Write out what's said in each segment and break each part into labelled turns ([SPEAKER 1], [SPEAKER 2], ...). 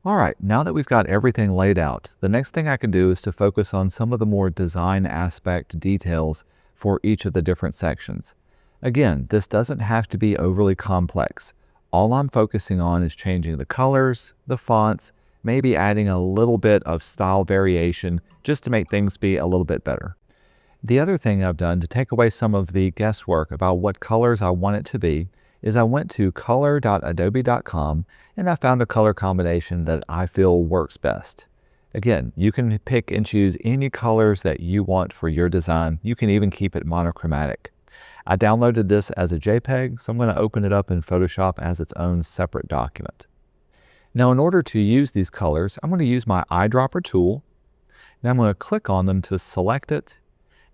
[SPEAKER 1] All right, now that we've got everything laid out, the next thing I can do is to focus on some of the more design aspect details for each of the different sections. Again, this doesn't have to be overly complex. All I'm focusing on is changing the colors, the fonts, maybe adding a little bit of style variation just to make things be a little bit better. The other thing I've done to take away some of the guesswork about what colors I want it to be is I went to color.adobe.com and I found a color combination that I feel works best. Again, you can pick and choose any colors that you want for your design. You can even keep it monochromatic. I downloaded this as a JPEG, so I'm going to open it up in Photoshop as its own separate document. Now, in order to use these colors, I'm going to use my eyedropper tool. Now I'm going to click on them to select it,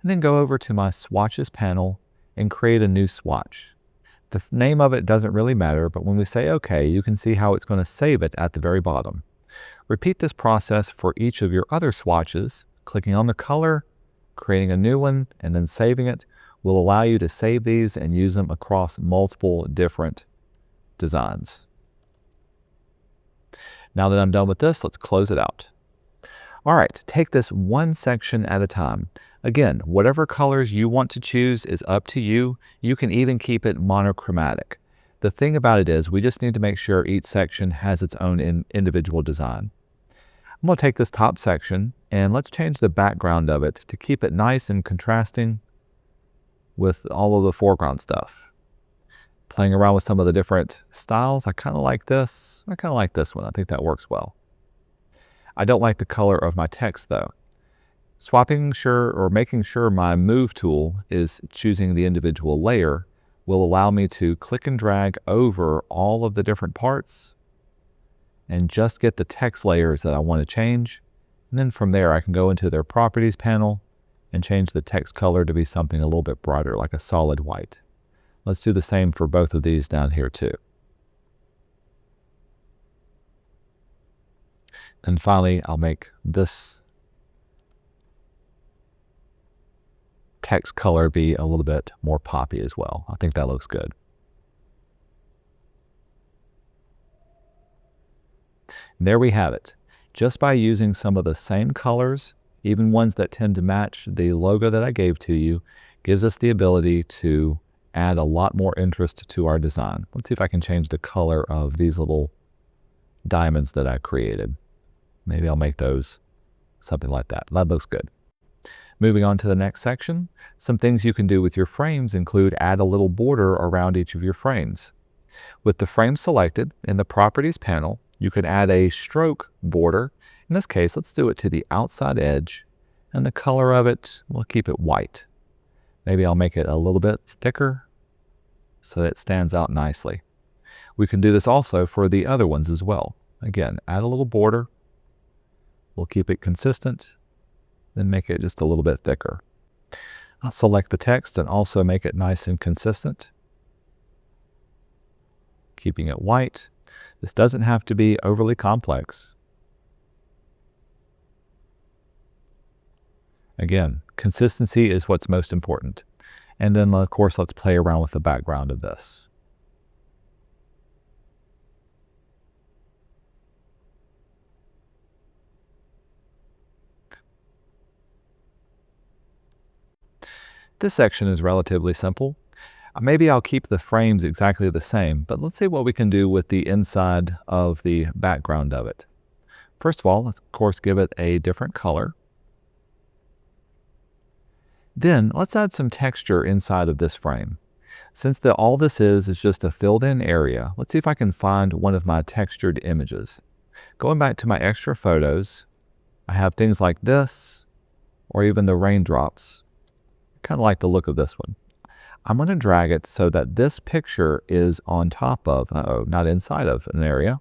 [SPEAKER 1] and then go over to my swatches panel and create a new swatch. The name of it doesn't really matter, but when we say OK, you can see how it's going to save it at the very bottom. Repeat this process for each of your other swatches. Clicking on the color, creating a new one, and then saving it will allow you to save these and use them across multiple different designs. Now that I'm done with this, let's close it out. All right, take this one section at a time. Again, whatever colors you want to choose is up to you. You can even keep it monochromatic. The thing about it is we just need to make sure each section has its own individual design. I'm going to take this top section and let's change the background of it to keep it nice and contrasting with all of the foreground stuff. Playing around with some of the different styles, I kind of like this. I kind of like this one. I think that works well. I don't like the color of my text though. Making sure my move tool is choosing the individual layer will allow me to click and drag over all of the different parts and just get the text layers that I want to change. And then from there, I can go into their properties panel and change the text color to be something a little bit brighter, like a solid white. Let's do the same for both of these down here too. And finally, I'll make this text color be a little bit more poppy as well. I think that looks good. And there we have it. Just by using some of the same colors, even ones that tend to match the logo that I gave to you, gives us the ability to add a lot more interest to our design. Let's see if I can change the color of these little diamonds that I created. Maybe I'll make those something like that. That looks good. Moving on to the next section, some things you can do with your frames include add a little border around each of your frames. With the frame selected in the Properties panel, you can add a stroke border. In this case, let's do it to the outside edge, and the color of it, we'll keep it white. Maybe I'll make it a little bit thicker so that it stands out nicely. We can do this also for the other ones as well. Again, add a little border. We'll keep it consistent, then make it just a little bit thicker. I'll select the text and also make it nice and consistent, keeping it white. This doesn't have to be overly complex. Again, consistency is what's most important. And then, of course, let's play around with the background of this. This section is relatively simple. Maybe I'll keep the frames exactly the same, but let's see what we can do with the inside of the background of it. First of all, let's of course give it a different color. Then let's add some texture inside of this frame. Since all this is just a filled in area, let's see if I can find one of my textured images. Going back to my extra photos, I have things like this, or even the raindrops. Kind of like the look of this one. I'm going to drag it so that this picture is on top of, not inside of an area.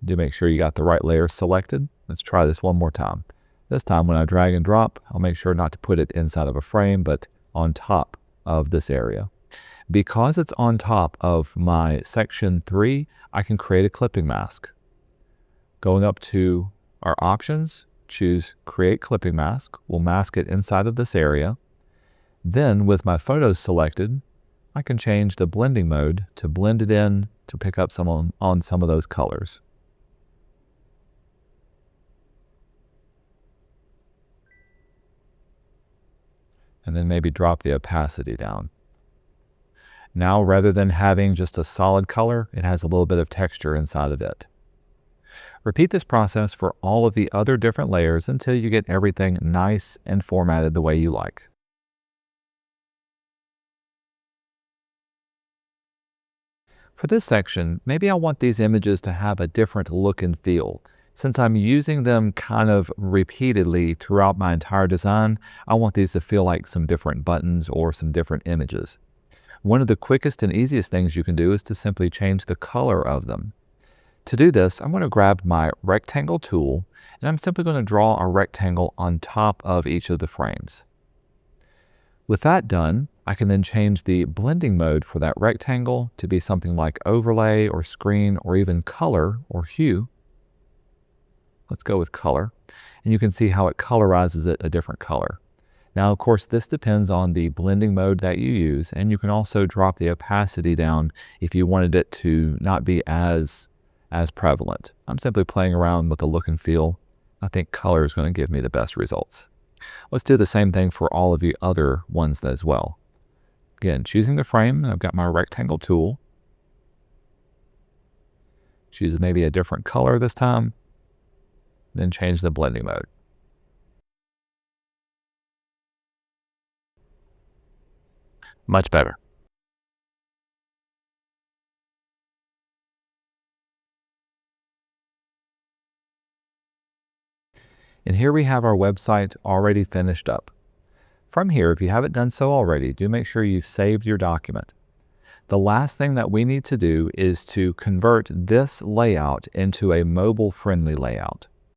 [SPEAKER 1] Do make sure you got the right layer selected. Let's try this one more time. This time when I drag and drop, I'll make sure not to put it inside of a frame, but on top of this area. Because it's on top of my section 3, I can create a clipping mask. Going up to our options, choose Create Clipping Mask. We'll mask it inside of this area. Then with my photos selected, I can change the blending mode to blend it in to pick up on some of those colors. and then maybe drop the opacity down. Now, rather than having just a solid color, it has a little bit of texture inside of it. Repeat this process for all of the other different layers until you get everything nice and formatted the way you like. For this section, maybe I want these images to have a different look and feel. Since I'm using them kind of repeatedly throughout my entire design, I want these to feel like some different buttons or some different images. One of the quickest and easiest things you can do is to simply change the color of them. To do this, I'm going to grab my rectangle tool, and I'm simply going to draw a rectangle on top of each of the frames. With that done, I can then change the blending mode for that rectangle to be something like overlay or screen or even color or hue. Let's go with color, and you can see how it colorizes it a different color. Now, of course, this depends on the blending mode that you use, and you can also drop the opacity down if you wanted it to not be as prevalent. I'm simply playing around with the look and feel. I think color is going to give me the best results. Let's do the same thing for all of the other ones as well. Again, choosing the frame, I've got my rectangle tool. Choose maybe a different color this time, then change the blending mode. Much better. And here we have our website already finished up. From here, if you haven't done so already, do make sure you've saved your document. The last thing that we need to do is to convert this layout into a mobile-friendly layout.